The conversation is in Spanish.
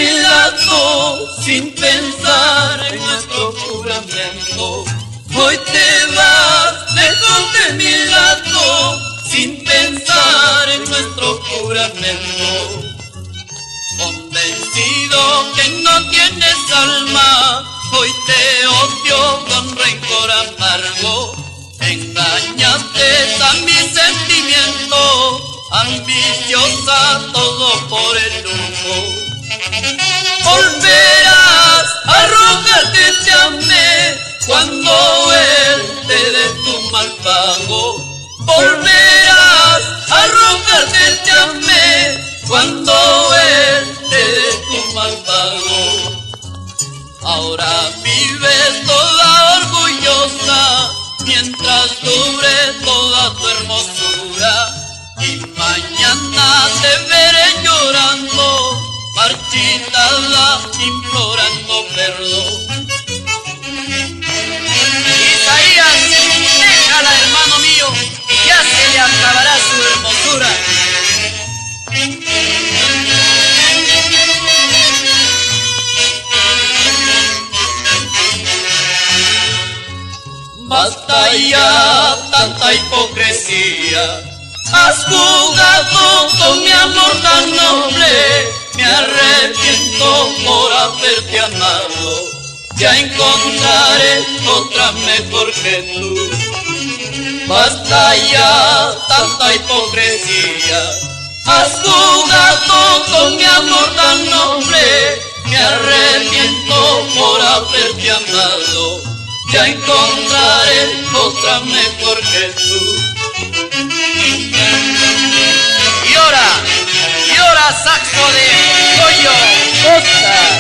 mi lado sin pensar en nuestro juramento. Hoy te vas lejos de mi lado sin pensar en nuestro juramento. Convencido que no tienes alma, hoy te odio con rencor amargo. Engañaste a mi sentimiento, ambiciosa todo por el lujo. Volverás a rogar que te amé cuando él te dé tu mal pago. Volverás a rogar que te amé cuando él te dé tu mal pago. Ahora vives toda orgullosa mientras dure toda tu hermosura, y mañana te veré llorando, marchitada, implorando perdón. Isaías, déjala, hermano mío, ya se le acabará su hermosura. Basta ya tanta hipocresía, has jugado con mi amor tan noble. Me arrepiento por haberte amado, ya encontraré otra mejor que tú. Basta ya tanta hipocresía, has jugado con mi amor tan noble. Me arrepiento por haberte amado, ya encontraré otra mejor que tú. Llora, llora, saxo de Goyo Costa.